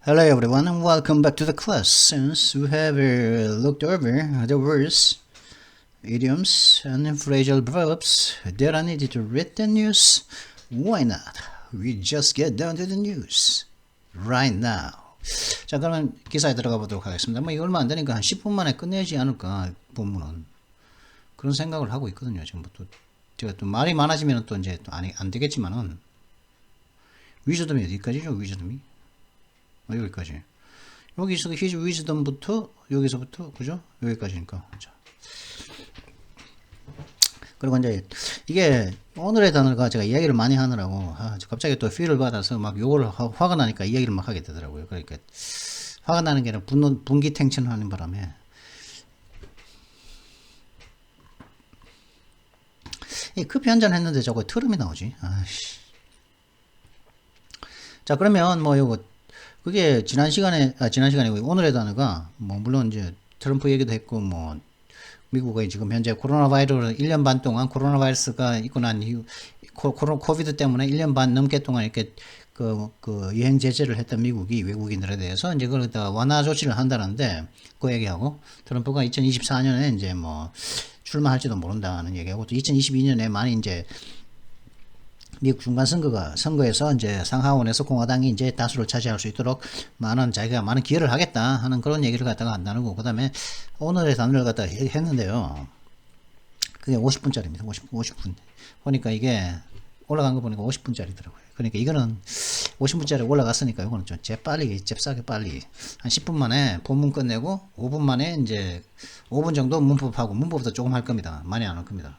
Hello everyone and welcome back to the class. Since we have looked over the words, idioms and phrasal verbs that are needed to read the news, why not? We just get down to the news right now. 자, 그러면 기사에 들어가 보도록 하겠습니다. 이거 얼마 안 되니까 한 10분 만에 끝내지 않을까, 본문은. 그런 생각을 하고 있거든요, 지금부터. 제가 또 말이 많아지면 또 이제 또 안 되겠지만은, 위저덤이 어디까지죠, 위저덤이? 여기까지. 여기서 his wisdom부터 여기서부터 그죠? 여기까지니까. 자. 그리고 이제 이게 오늘의 단어가 제가 이야기를 많이 하느라고 갑자기 또 feel을 받아서 막 요걸 화가 나니까 이야기를 막 하게 되더라고요. 그러니까 화가 나는 게 아니라 분기탱천하는 바람에 이 커피 한잔 했는데 저거 트름이 나오지. 아씨. 자, 그러면 뭐 요거 그게 지난 시간이고 오늘의 단어가 뭐 물론 이제 트럼프 얘기도 했고 뭐 미국의 지금 현재 코로나 바이러스 1년 반 동안 코로나 바이러스가 있고 난 이후 코비드 때문에 1년 반 넘게 동안 이렇게 그 여행 제재를 했던 미국이 외국인들에 대해서 이제 그걸 다 완화 조치를 한다는데 그 얘기하고 트럼프가 2024년에 이제 뭐 출마할지도 모른다는 얘기하고 또 2022년에 많이 이제 미국 중간 선거에서 이제 상하원에서 공화당이 이제 다수를 차지할 수 있도록 자기가 많은 기여를 하겠다 하는 그런 얘기를 갖다가 안 나누고, 그 다음에 오늘의 단어를 갖다가 했는데요. 그게 50분짜리입니다. 50분. 보니까 이게 올라간 거 보니까 50분짜리더라고요. 그러니까 이거는 50분짜리 올라갔으니까 이거는 좀 잽싸게 빨리. 한 10분 만에 본문 끝내고 5분 만에 이제 5분 정도 문법도 조금 할 겁니다. 많이 안 할 겁니다.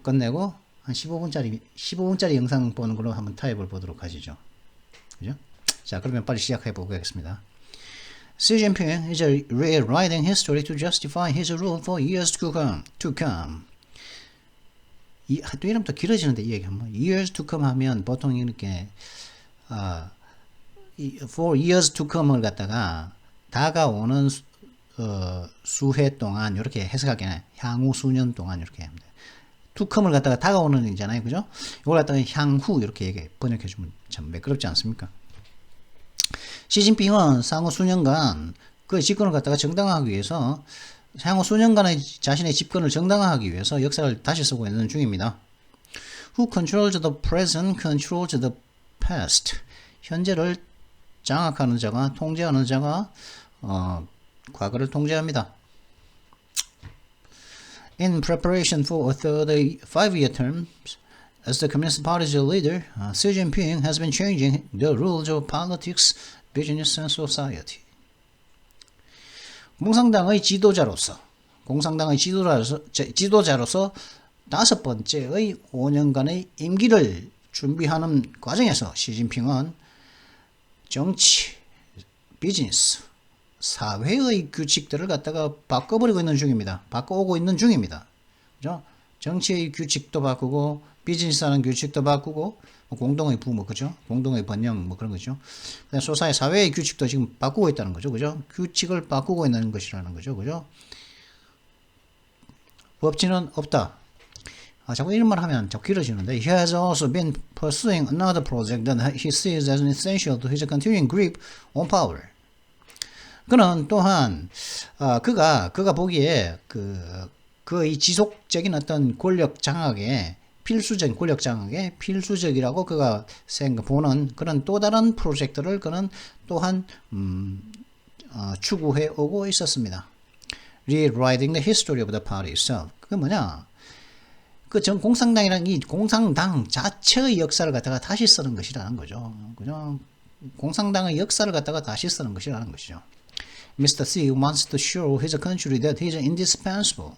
끝내고 한 15분짜리 영상 보는 걸로 한번 타협을 보도록 하시죠. 그죠? 자, 그러면 빨리 시작해 보겠습니다. Xi Jinping is rewriting history to justify his rule for years to come. 또 이러면 또 길어지는데 이 얘기 한번. Years to come 하면 보통 이렇게 for years to come을 갖다가 다가오는 수해 동안 이렇게 해석하게 향후 수년 동안 이렇게 합니다. 투컴을 갖다가 다가오는 얘기잖아요. 그죠? 이걸 갖다가 향후 이렇게 번역해주면 참 매끄럽지 않습니까? 시진핑은 향후 수년간 그 집권을 갖다가 정당화하기 위해서 향후 수년간의 자신의 집권을 정당화하기 위해서 역사를 다시 쓰고 있는 중입니다. Who controls the present controls the past. 현재를 장악하는 자가, 통제하는 자가 과거를 통제합니다. In preparation for a third 5-year term, as the Communist Party's leader, Xi Jinping has been changing the rules of politics, business, and society. 공산당의 지도자로서 다섯 번째의 5년간의 임기를 준비하는 과정에서 시진핑은 정치, 비즈니스, 사회의 규칙들을 갖다가 바꿔오고 있는 중입니다. 그죠? 정치의 규칙도 바꾸고, 비즈니스하는 규칙도 바꾸고, 공동의 부모, 그죠? 공동의 번영, 뭐 그런 거죠. 사회의 규칙도 지금 바꾸고 있다는 거죠. 그죠? 규칙을 바꾸고 있는 것이라는 거죠. 그죠? 법치는 없다. 자꾸 이런 말 하면 자꾸 길어지는데, He has also been pursuing another project that he sees as essential to his continuing grip on power. 그는 또한 그가 보기에 그의 지속적인 어떤 권력 장악에 필수적이라고 그가 보는 그런 또 다른 프로젝트를 그는 또한 추구해 오고 있었습니다. Rewriting the history of the party itself. 그게 뭐냐? 공산당이라는 이 공산당 자체의 역사를 갖다가 다시 쓰는 것이라는 거죠. 그냥 공산당의 역사를 갖다가 다시 쓰는 것이라는 것이죠. Mr. Xi wants to show his country that he is indispensable,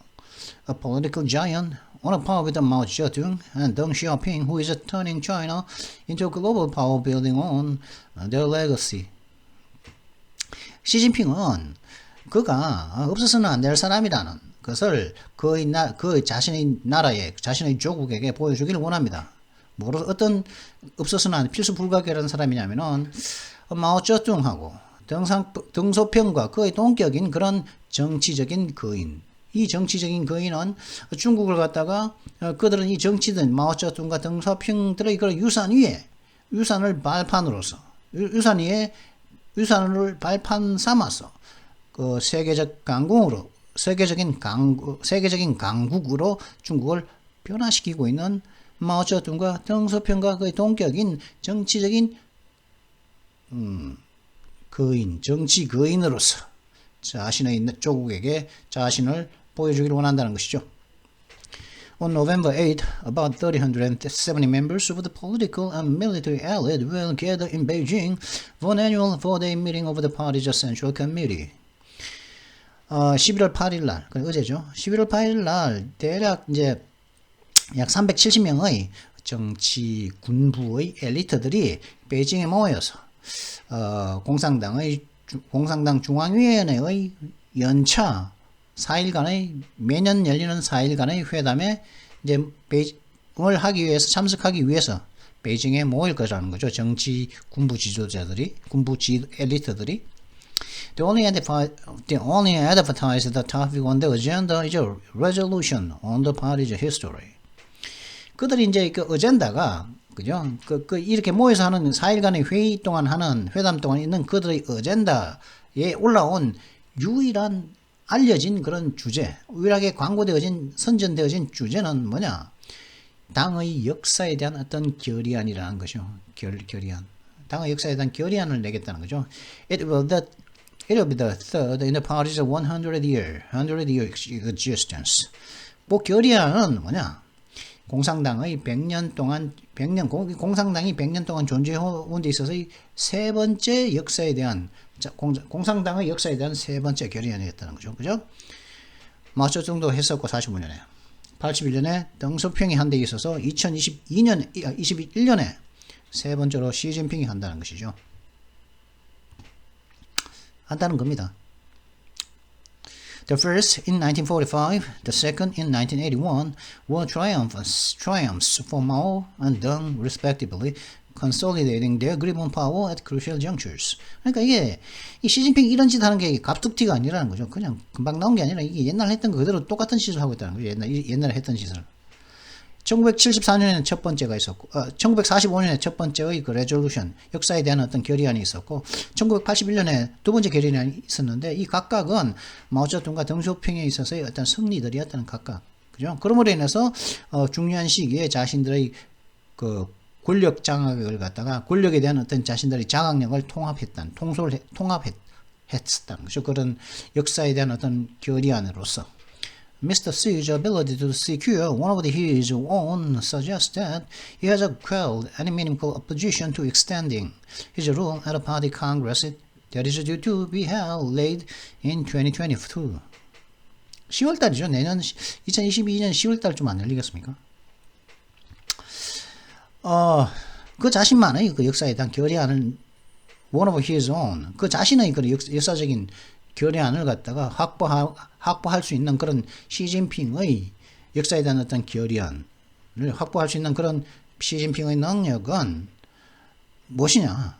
a political giant on a par with Mao Zedong and Deng Xiaoping, who is turning China into a global power building on their legacy. 시진핑은 그가 없어서는 안 될 사람이라는 것을 그 자신의 나라에, 자신의 조국에게 보여주기를 원합니다. 어떤 없어서는 안 필수 불가결한 사람이냐면은 마오쩌둥하고 덩소평과 그의 동격인 그런 정치적인 거인. 이 정치적인 거인은 중국을 갖다가 그들은 이 정치든 마오쩌둥과 덩소평들의 그 유산을 발판으로서 유산 위에 유산을 발판 삼아서 그 세계적인 강국으로 중국을 변화시키고 있는 마오쩌둥과 덩소평과 그의 동격인 정치적인 정치 거인으로서 자신의 조국에게 자신을 보여주기를 원한다는 것이죠. On November 8, about 370 members of the political and military elite will gather in Beijing for an annual four-day meeting of the party's Central Committee. 11월 8일 날, 어제죠. 11월 8일 날 대략 이제 약 370명의 정치 군부의 엘리트들이 베이징에 모여서 공산당 중앙위원회의 연차 4일간의 매년 열리는 4일간의 회담에 이제 하기 위해서 참석하기 위해서 베이징에 모일 거라는 거죠. 정치 군부 지도자들이 엘리트들이 They only advertise the topic on the agenda is a resolution on the party's history. 그들이 이제 그 어젠다가 그죠? 이렇게 모여서 하는 4일간의 회의 동안 하는 회담 동안 있는 그들의 어젠다에 올라온 유일한 알려진 그런 주제, 유일하게 선전되어진 주제는 뭐냐? 당의 역사에 대한 어떤 결의안이라는 것이죠. 결의안. 당의 역사에 대한 결의안을 내겠다는 거죠. It will be the third in the party's 100-year existence. 결의안은 뭐냐? 공산당이 100년 동안 존재해온 데 있어서의 세 번째 역사에 대한 공산당의 역사에 대한 세 번째 결의안이었다는 거죠. 그죠? 마오쩌둥도 했었고 45년에 81년에 덩소평이 한 데 있어서 21년에 세 번째로 시진핑이 한다는 것이죠. 한다는 겁니다. The first in 1945, the second in 1981 were triumphs for Mao and Deng respectively, consolidating their grip on power at crucial junctures. 그러니까 이게 이 시진핑 이런 짓 하는 게 갑툭튀가 아니라는 거죠. 그냥 금방 나온 게 아니라 이게 옛날 했던 거 그대로 똑같은 짓을 하고 있다는 거죠. 옛날에 했던 짓을. 1974년에 첫 번째가 있었고, 1945년에 첫 번째의 그 레졸루션, 역사에 대한 어떤 결의안이 있었고, 1981년에 두 번째 결의안이 있었는데, 이 각각은 마오쩌둥과 덩쇼핑에 있어서의 어떤 승리들이었다는 각각. 그죠? 그러므로 인해서, 중요한 시기에 자신들의 그 권력 장악을 갖다가, 권력에 대한 어떤 자신들의 장악력을 통합했다는 거죠. 그런 역사에 대한 어떤 결의안으로서. Mr. Xi's ability to secure one of his own suggests that he has quelled any meaningful opposition to extending his rule at a party congress that is due to be held late in 2022. 10월달이죠. 내년 2022년 10월달쯤 안 열리겠습니까? 그 자신만의 그 역사에 대한 결의안을 one of his own 그 자신의 그 역사적인 결의안을 갖다가 확보할 수 있는 그런 시진핑의 역사에 대한 어떤 결의안을 확보할 수 있는 그런 시진핑의 능력은 무엇이냐?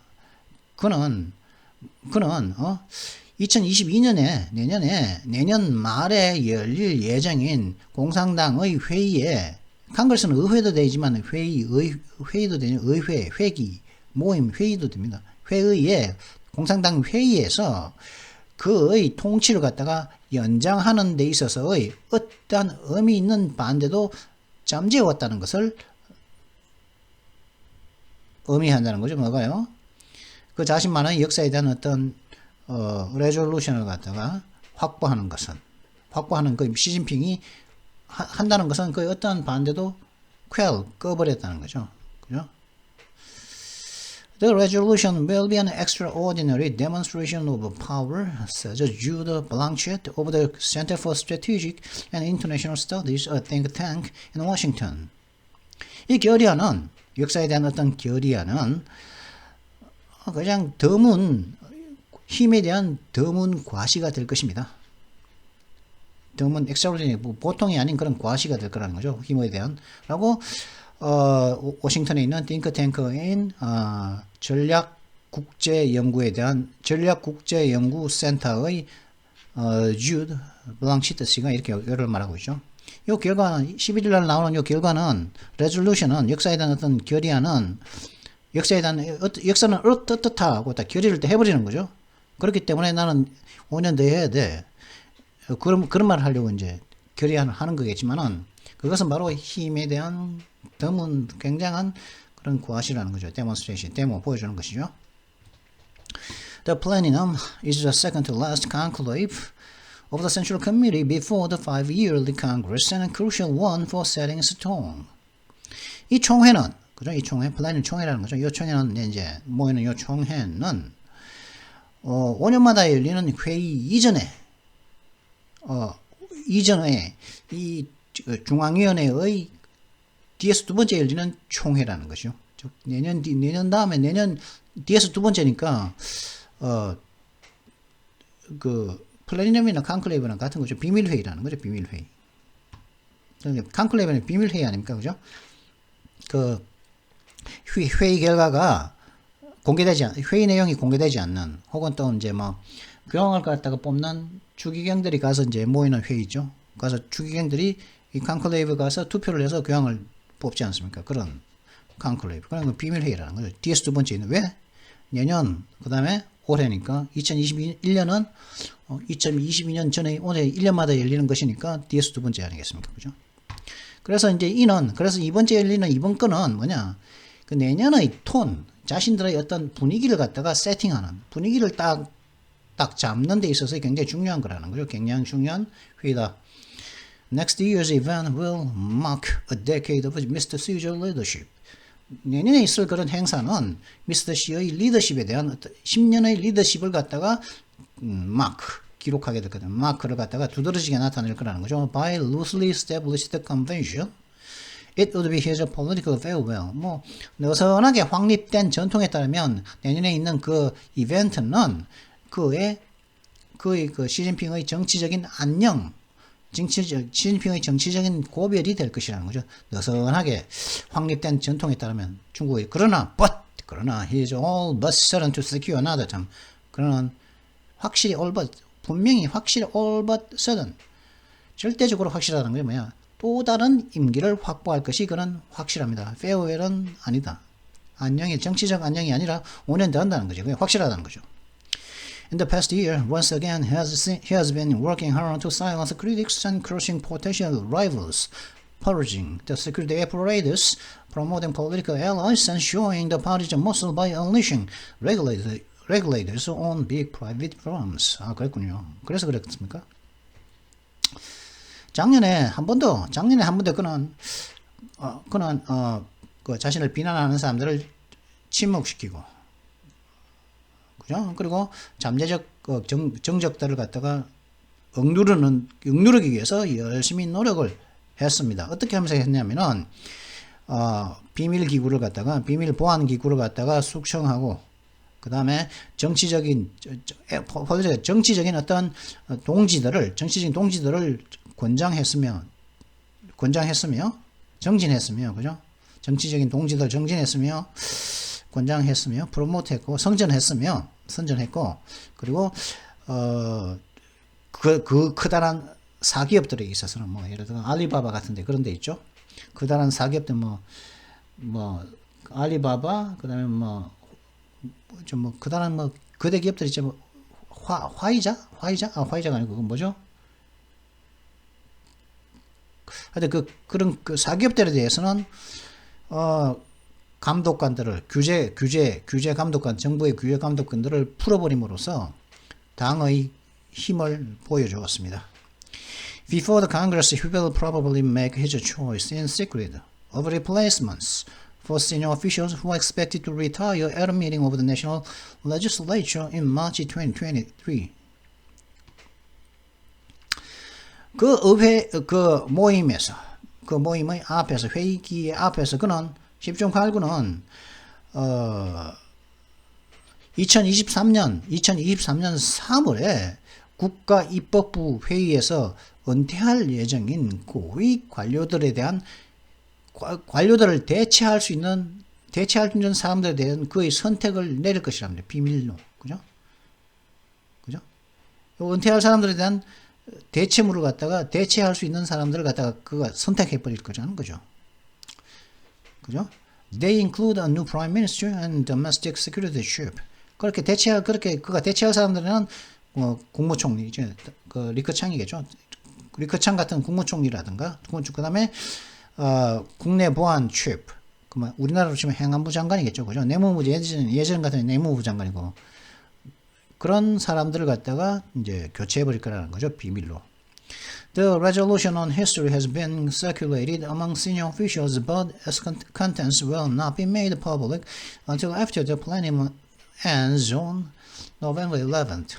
그는 2022년에 내년 말에 열릴 예정인 공산당의 회의에 컨그레스는 의회도 되지만 회의도 되는 회기 모임 회의도 됩니다. 회의에 공산당 회의에서 그의 통치를 갖다가 연장하는 데 있어서의 어떠한 의미 있는 반대도 잠재웠다는 것을 의미한다는 거죠. 뭐가요? 그 자신만의 역사에 대한 어떤 레졸루션을 갖다가 확보하는 그 시진핑이 한다는 것은 그 어떠한 반대도 꺼버렸다는 거죠. 그죠? The resolution will be an extraordinary demonstration of power, says Jude Blanchett of the Center for Strategic and International Studies, a think tank in Washington. 이 결의안은, 역사에 대한 어떤 결의안은 그냥 힘에 대한 드문 과시가 될 것입니다. 드문, extraordinary, 보통이 아닌 그런 과시가 될 거라는 거죠. 힘에 대한. 라고, 워싱턴에 있는 띵크탱크인 전략국제연구센터의 주드 블랑치트 씨가 이렇게 이를 말하고 있죠. 이 결과는 11일 날 나오는 이 결과는 레졸루션은 역사에 대한 어떤 결의안은 역사에 대한 역사는 어떻다고 딱 결의를 또 해버리는 거죠. 그렇기 때문에 나는 5년 더 해야 돼. 그런 말을 하려고 이제 결의하는 거겠지만은 그것은 바로 힘에 대한 드문 굉장한 그런 과시라는 거죠. 데몬스트레이션, 데모 보여주는 것이죠. The plenum is the second to last conclave of the Central Committee before the 5-yearly Congress and a crucial one for setting its tone. 이 총회는 그죠? 이 총회, 플래닝 총회라는 거죠. 이 총회는 이제 모이는 이 총회는 5년마다 열리는 회의 이전에 이 중앙위원회의 뒤에서 두 번째 열리는 총회라는 것이죠. 내년 다음에 내년 뒤에서 두 번째니까 그 플래니넘이나 칸클레이브랑 같은 거죠. 비밀회의라는 거죠. 비밀회의. 칸클레이브는 비밀회의 아닙니까? 그죠? 그 회의 결과가 회의 내용이 공개되지 않는 혹은 또 이제 뭐 교황을 갖다가 뽑는 추기경들이 가서 이제 모이는 회의죠. 가서 추기경들이 이 칸클레이브 가서 투표를 해서 교황을 뽑지 않습니까? 그런 칸클레이브. 그런 비밀회의라는 거죠. 뒤에서 두 번째 있는 왜? 내년 그 다음에 올해니까 2021년은 2022년 전에 올해 1년마다 열리는 것이니까 뒤에서 두 번째 아니겠습니까? 그죠? 그래서 이제 그래서 이번째 열리는 이번 건은 뭐냐? 그 내년의 톤, 자신들의 어떤 분위기를 갖다가 세팅하는, 분위기를 딱 잡는 데 있어서 굉장히 중요한 거라는 거죠. 굉장히 중요한 회의다. Next year's event will mark a decade of Mr. X's leadership. 내년에 있을 그런 행사는 미스터 시의 리더십에 대한 10년의 리더십을 갖다가 기록하게 됐거든요. 마크를 갖다가 두드러지게 나타낼 거라는 거죠. By loosely established convention, it would be his political farewell. 뭐 느슨하게 확립된 전통에 따르면 내년에 있는 그 이벤트는 그의 그 시진핑의 정치적인 안녕, 시진핑의 정치적인 고별이 될 것이라는 거죠. 느슨하게 확립된 전통에 따르면 중국의 그러나 he is all but certain to secure another term. 그러나 확실히 분명히 확실히 all but certain 절대적으로 확실하다는 게 뭐야? 또 다른 임기를 확보할 것이 그는 확실합니다. farewell은 아니다. 정치적 안녕이 아니라 5년 더 한다는 거죠. 그게 확실하다는 거죠. In the past year, once again, he has been working hard to silence critics and crushing potential rivals, purging the security apparatus, promoting political allies, and showing the party's muscle by unleashing regulators on big private firms. 그랬군요. 그래서 그랬습니까? 작년에 한 번 더 그는 그 자신을 비난하는 사람들을 침묵시키고, 그죠? 그리고 잠재적 정적들을 갖다가 억누르기 위해서 열심히 노력을 했습니다. 어떻게 하면서 했냐면은 비밀 보안 기구를 갖다가 숙청하고, 그 다음에 정치적인 어떤 정치적인 동지들을 정진했으며, 그죠? 정치적인 동지들 정진했으며, 권장했으며, 프로모트했고, 선전했고, 그리고, 그 커다란 사기업들에 있어서는 뭐, 예를 들어, 알리바바 같은데 그런 데 있죠? 커다란 사기업들 알리바바, 그 다음에 커다란 거대 기업들 있죠? 화이자가 아니고, 그건 뭐죠? 하여튼 그런 사기업들에 대해서는 감독관들을 규제 감독관, 정부의 규제 감독관들을 풀어버림으로써 당의 힘을 보여주었습니다. Before the Congress, he will probably make his choice in secret of replacements for senior officials who are expected to retire at a meeting of the National Legislature in March 2023. 모임의 앞에서, 회의기의 앞에서 그는 10중 8구는 2023년 3월에 국가입법부 회의에서 은퇴할 예정인 고위 관료들에 대한 관료들을 대체할 수 있는 사람들에 대한 그의 선택을 내릴 것이랍니다. 비밀로. 그죠? 은퇴할 사람들에 대한 대체물을 갖다가 대체할 수 있는 사람들을 갖다가 그가 선택해 버릴 거라는 거죠. 그죠? They include a new prime minister and domestic security chief. 그렇게 그가 대체할 사람들은 국무총리, 이제 그 리커창이겠죠. 리커창 같은 국무총리라든가, 그 다음에 국내 보안 chief. 그만 우리나라로 치면 행안부 장관이겠죠, 그죠? 내무부 예전 같은 내무부 장관이고 그런 사람들을 갖다가 이제 교체해 버릴 거라는 거죠, 비밀로. The resolution on history has been circulated among senior officials, but its contents will not be made public until after the plenum ends on November 11th.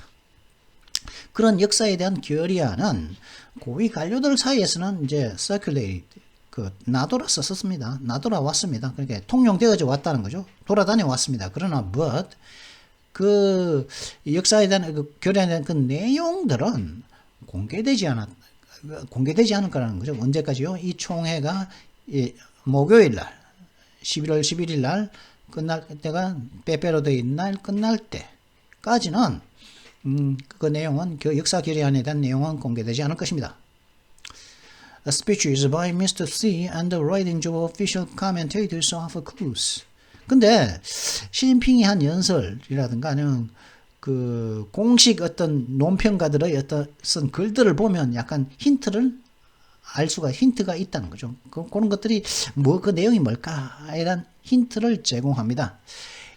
그런 역사에 대한 결의안은 고위 관료들 사이에서는 이제 circulated, 나돌아서 썼습니다. 나돌아 왔습니다. 그러니까 통용되어져 왔다는 거죠. 돌아다녀 왔습니다. 그러나 but 그 역사에 대한 결의안에 대한 그 내용들은 공개되지 않을 거라는 거죠. 언제까지요? 이 총회가 목요일 날 11월 11일 날 끝날 때가 빼빼로 데이 날 끝날 때까지는 그 내용은 그 역사 결의안에 대한 내용은 공개되지 않을 것입니다. A speech is by Mr. C and the writings of official commentators offer clues. 근데 시진핑이 한 연설이라든가 아니면 그 공식 어떤 논평가들의 어떤 쓴 글들을 보면 약간 힌트를 알 수가 힌트가 있다는 거죠. 그런 것들이 그 내용이 뭘까에 대한 힌트를 제공합니다.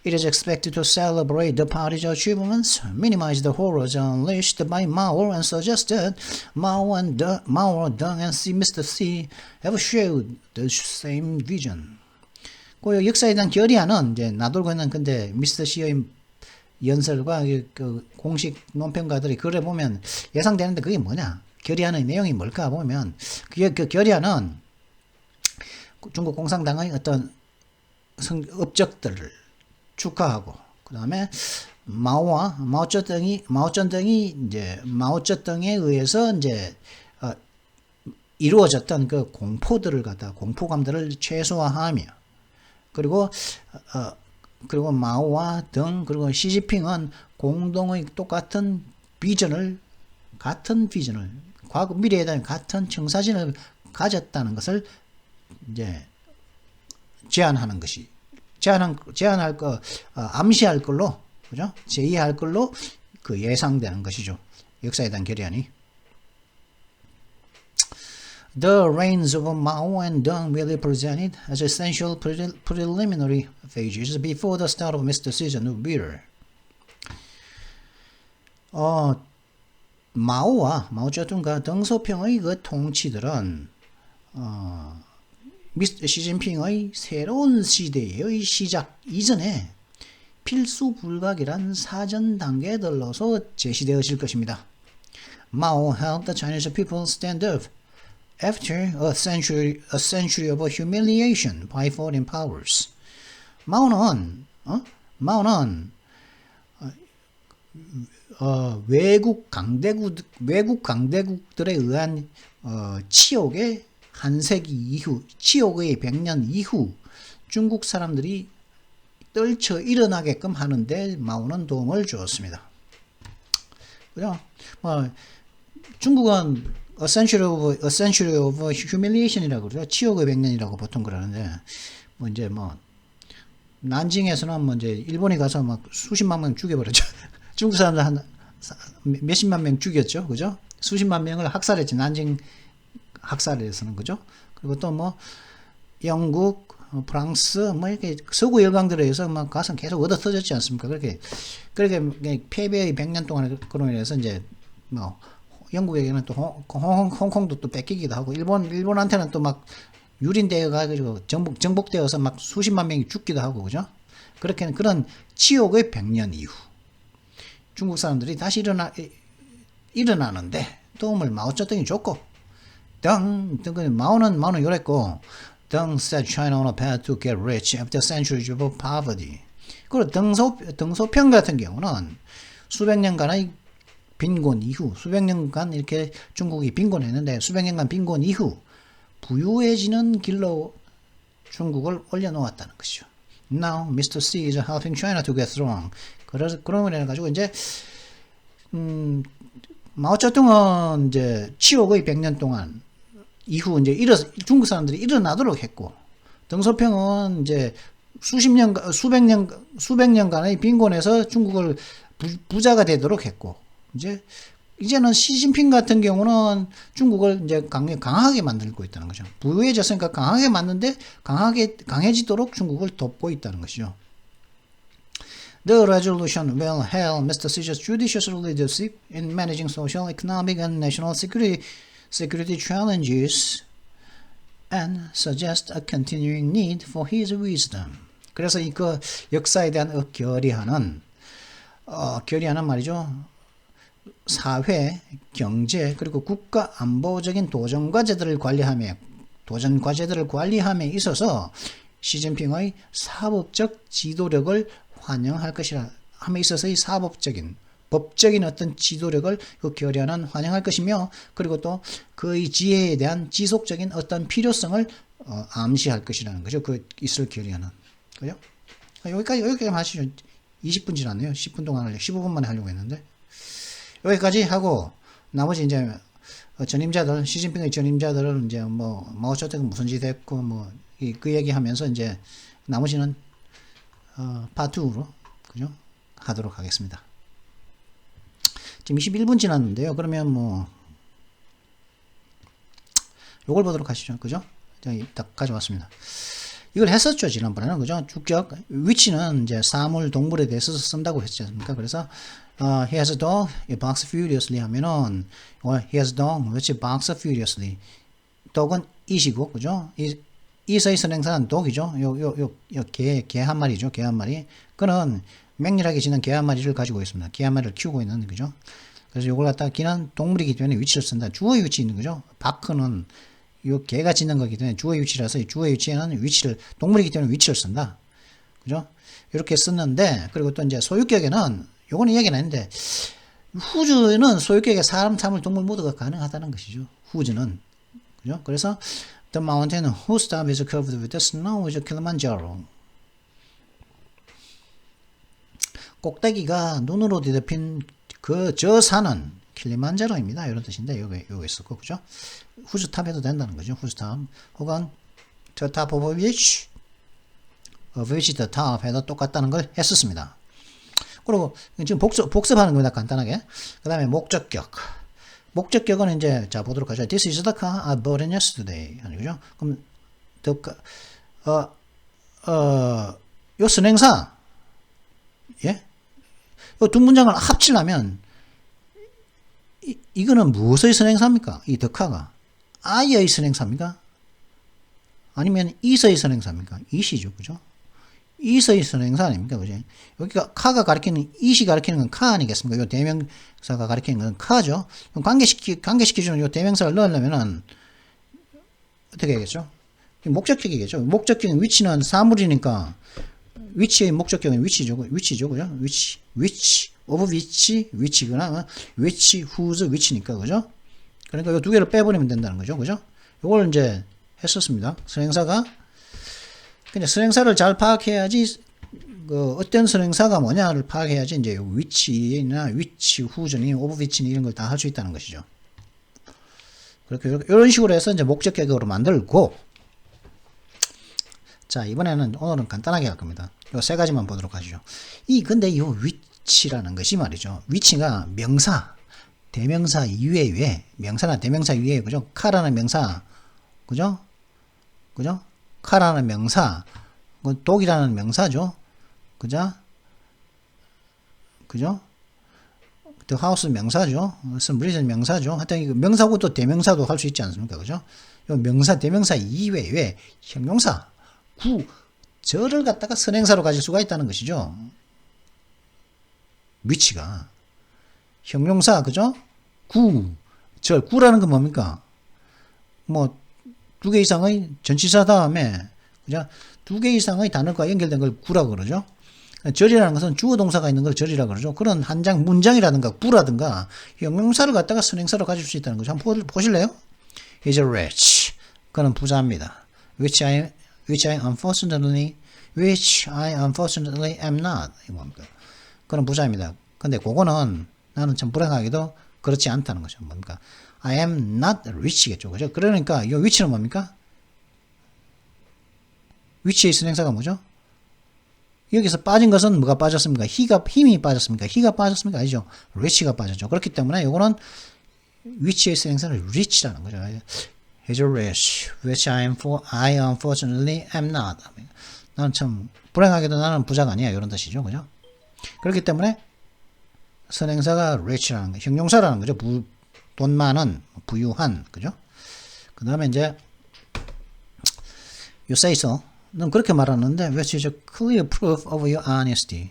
It is expected to celebrate the party's achievements, minimize the horrors unleashed by Mao, and suggest that Mao, Deng, and Mr. C have shared the same vision. 그 역사에 대한 결의안은 이제 나돌고 있는 근데 미스터 C의 연설과 그 공식 논평가들이 글을 보면 예상되는데 그게 뭐냐? 결의안의 내용이 뭘까 보면 그 결의안은 중국 공산당의 어떤 업적들을 축하하고 그 다음에 마오쩌둥이 이제 마오쩌둥에 의해서 이제 이루어졌던 그 공포들을 갖다 공포감들을 최소화하며 그리고 마오와 등 그리고 시진핑은 공동의 똑같은 비전을 과거 미래에 대한 같은 청사진을 가졌다는 것을 이제 제안하는 것이 제안할 거 암시할 걸로 그죠? 제의할 걸로 그 예상되는 것이죠. 역사에 대한 결의안이. The reigns of Mao and Deng will be presented as essential preliminary phases before the start of Mr. C's new year. 마오쩌둥과 덩소평의 그 통치들은 미스터 시진핑의 새로운 시대의 시작 이전에 필수 불가결한 사전 단계들로서 제시되어질 것입니다. Mao helped the Chinese people stand up after a century of humiliation by foreign powers. 마오는 외국 강대국들에 의한 치욕의 한 세기 이후, 치욕의 100년 이후 중국 사람들이 떨쳐 일어나게끔 하는데 마오는 도움을 주었습니다. 그죠? 중국은 a century of humiliation이라고 그러죠. 치욕의 100년이라고 보통 그러는데, 난징에서는 이제 일본에 가서 막 수십만 명 죽여버렸죠. 중국 사람들 한 몇십만 명 죽였죠. 그죠? 수십만 명을 학살했지. 난징 학살에서는 그죠? 그리고 또 영국, 프랑스, 이렇게 서구 열강들에 의해서 가서 계속 얻어 터졌지 않습니까? 그렇게 패배의 100년 동안 그로 인해서 이제 영국에게는 또 홍콩도 또 뺏기기도 하고 일본한테는 또 막 유린되어 가지고 정복되어서 막 수십만 명이 죽기도 하고 그죠? 그렇게는 그런 치욕의 100년 이후 중국 사람들이 다시 일어나는데 도움을 마오쩌둥이 줬고 마오는 이랬고 Deng set China on a path to get rich after centuries of poverty. 그리고 덩소평 같은 경우는 수백 년간의 빈곤 이후 수백 년간 이렇게 중국이 빈곤했는데 수백 년간 빈곤 이후 부유해지는 길로 중국을 올려놓았다는 것이죠. Now Mr. C is helping China to get strong. 그래서 그런 걸 해가지고 이제 마오쩌둥은 이제 치욕의 100년 동안 이후 이제 중국 사람들이 일어나도록 했고 덩소평은 이제 수백 년간의 빈곤에서 중국을 부자가 되도록 했고, 이제는 시진핑 같은 경우는 중국을 이제 강하게 만들고 있다는 거죠. 부유해졌으니까 강하게 만드는데 강해지도록 중국을 돕고 있다는 것이죠. The resolution will hail Mr. Xi's judicious leadership in managing social, economic, and national security challenges and suggest a continuing need for his wisdom. 그래서 그 역사에 대한 결의하는 말이죠. 사회, 경제, 그리고 국가 안보적인 도전 과제들을 관리함에 있어서 시진핑의 사법적 지도력을 환영할 것이라 함에 있어서의 법적인 어떤 지도력을 결의하는 환영할 것이며, 그리고 또 그의 지혜에 대한 지속적인 어떤 필요성을 암시할 것이라는 거죠. 그 있을 결의하는. 그죠? 여기까지 하시죠. 20분 지났네요. 10분 동안 하려고, 15분 만에 하려고 했는데. 여기까지 하고, 나머지 이제, 시진핑의 전임자들은 이제 마오쩌둥이 무슨 짓 했고, 그 얘기 하면서 이제, 나머지는, 파트 2로, 그죠? 하도록 하겠습니다. 지금 21분 지났는데요. 그러면 요걸 보도록 하시죠. 그죠? 딱 가져왔습니다. 이걸 했었죠, 지난번에는. 그죠? 주격, 위치는 이제 사물, 동물에 대해서 쓴다고 했지 않습니까? 그래서, he has a dog, he barks furiously 하면은, he has a dog, which barks furiously. dog은 it이고, 그죠? it의 선행사는 dog이죠. 개 한 마리죠, 개 한 마리. 그는 맹렬하게 지는 개 한 마리를 가지고 있습니다. 개 한 마리를 키우고 있는, 그죠? 그래서 요걸 갖다가 기는 동물이기 때문에 위치를 쓴다. 주어의 위치 있는 거죠. 바크는 요 개가 짓는 거기 때문에 주어의 위치라서 이 주어의 위치에는 동물이기 때문에 위치를 쓴다. 그죠? 이렇게 썼는데, 그리고 또 이제 소유격에는, 요거는 얘기는 했는데, 후즈는 소유격에 사람, 사물, 동물 모두가 가능하다는 것이죠. 후즈는. 그죠? 그래서, the mountain whose top is covered with the snow is Kilimanjaro. 꼭대기가 눈으로 뒤덮인 저 산은 킬리만자로입니다. 이런 뜻인데, 요거 있었고, 그죠? 후즈탑 해도 된다는 거죠. 후즈탑. 혹은, the top of which the top 해도 똑같다는 걸 했었습니다. 그리고, 지금 복습하는 겁니다. 간단하게. 그 다음에 목적격. 목적격은 이제, 자, 보도록 하죠. This is the car I bought in yesterday. 그죠? 그럼, 요 선행사, 예? 요 두 문장을 합치려면, 이거는 무엇의 선행사입니까? 이 더카가. I의 선행사입니까? 아니면 is의 선행사입니까? it이죠. 그죠? it의 선행사 아닙니까? 그죠? 여기가 카가 가리키는, it이 가리키는 건 카 아니겠습니까? 요 대명사가 가리키는 건 카죠. 그럼 관계시켜주는 요 대명사를 넣으려면은, 어떻게 하겠죠? 목적격이겠죠. 목적격인 위치는 사물이니까, 위치의 목적격은 위치죠. 그죠? 위치. of 위치거나, whose 위치니까, 그죠? 그러니까 이 두 개를 빼버리면 된다는 거죠. 그죠? 이걸 이제 했었습니다. 선행사가. 그냥 선행사를 잘 파악해야지, 어떤 선행사가 뭐냐를 파악해야지, 이제 위치나 위치, whose니, of 위치니 이런 걸 다 할 수 있다는 것이죠. 그렇게, 이런 식으로 해서 이제 목적격으로 만들고, 자, 오늘은 간단하게 할 겁니다. 요 세 가지만 보도록 하시죠. 근데 요 위치라는 것이 말이죠. 위치가 대명사 이외에, 명사나 대명사 이외에, 그죠? 카라는 명사, 그죠? 카라는 명사, 독이라는 명사죠. 그죠? The house 명사죠. somebody는 명사죠. 하여튼 명사고 또 대명사도 할 수 있지 않습니까? 그죠? 요 대명사 이외에 형용사, 저를 갖다가 선행사로 가질 수가 있다는 것이죠. 위치가. 형용사, 그죠? 구라는 건 뭡니까? 두 개 이상의 전치사 다음에, 그죠? 두 개 이상의 단어가 연결된 걸 구라고 그러죠. 절이라는 것은 주어 동사가 있는 걸 절이라고 그러죠. 그런 한 장 문장이라든가 구라든가 형용사를 갖다가 선행사로 가질 수 있다는 거죠. 한번 보실래요? He's rich. 그는 부자입니다. Which I unfortunately am not. 이겁니다. 그는 부자입니다. 근데 그거는 나는 참 불행하게도 그렇지 않다는 거죠. 뭡니까? I am not rich겠죠. 그죠? 그러니까 이 위치는 뭡니까? 위치에 있는 행사가 뭐죠? 여기서 빠진 것은 뭐가 빠졌습니까? 힘이 빠졌습니까? he가 빠졌습니까? 아니죠. reach가 빠졌죠. 그렇기 때문에 요거는 위치에 있는 행사를 reach라는 거죠. He's a rich, which I unfortunately am not. 나는 참 불행하게도 나는 부자가 아니야. 이런 뜻이죠. 그죠? 그렇기 때문에 선행사가 rich라는 거, 형용사라는 거죠. 돈 많은, 부유한, 그죠? 그 다음에 이제 you say so. 넌 그렇게 말하는데 which is a clear proof of your honesty.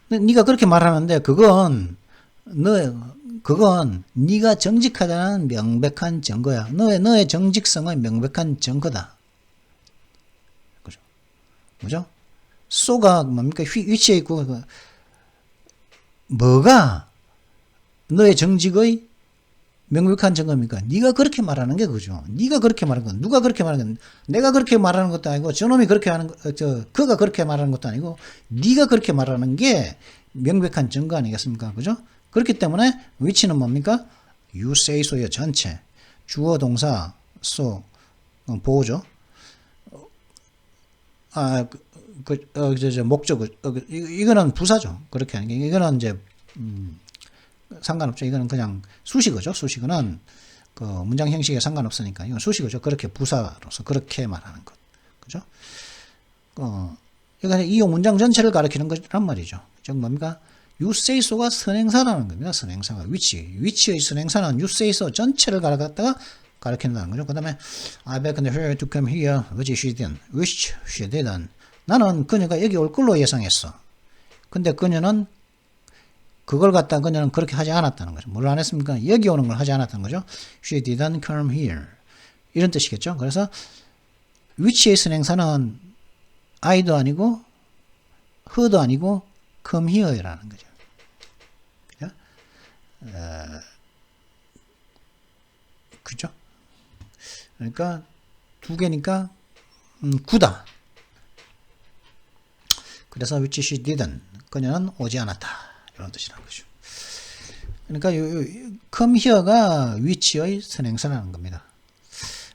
네가 그렇게 말하는데 그건 네가 정직하다는 명백한 증거야. 너의 정직성의 명백한 증거다. 그죠? 그죠? 소가 뭡니까? 위치에 있고 뭐가 너의 정직의 명백한 증거입니까? 네가 그렇게 말하는 게 그죠. 네가 그렇게 말하는 건 누가 그렇게 말하는 건 내가 그렇게 말하는 것도 아니고 저놈이 그렇게 하는 그가 그렇게 말하는 것도 아니고 네가 그렇게 말하는 게 명백한 증거 아니겠습니까? 그죠? 그렇기 때문에 위치는 뭡니까? You say so의 전체 주어 동사 so 보호죠. 목적 이거는 부사죠. 그렇게 하는 게 이거는 이제 상관없죠. 이거는 그냥 수식어죠. 수식어는 그 문장 형식에 상관없으니까 이건 수식어죠. 그렇게 부사로서 그렇게 말하는 것, 그죠? 이거 이 문장 전체를 가리키는 거란 말이죠. 즉 뭡니까? You say so가 선행사라는 겁니다. 선행사가 위치의 선행사는 you say so 전체를 갖다가 가리킨다는 거죠. 그 다음에 I begged her to come here, which she didn't. 나는 그녀가 여기 올 걸로 예상했어. 근데 그녀는 그녀는 그렇게 하지 않았다는 거죠. 뭘 안 했습니까? 여기 오는 걸 하지 않았다는 거죠. She didn't come here. 이런 뜻이겠죠. 그래서 위치의 선행사는 I도 아니고 her도 아니고 come here라는 거죠. 그죠? 그죠? 그러니까 두 개니까 9다. 그래서 which she didn't. 그녀는 오지 않았다. 이런 뜻이라는 거죠. 그러니까 come here가 위치의 선행사라는 겁니다.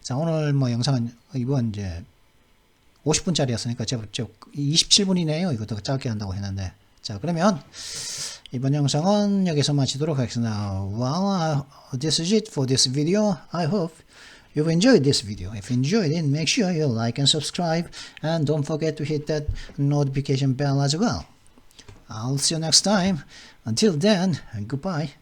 자, 오늘 뭐 영상은 이번 이제 50분짜리였으니까 제가 27분이네요. 이것도 짧게 한다고 했는데. 자, 그러면 이번 영상은 여기서 마치도록 하겠습니다. Well, this is it for this video. I hope you've enjoyed this video. If you enjoyed it, make sure you like and subscribe, and don't forget to hit that notification bell as well. I'll see you next time. Until then, goodbye.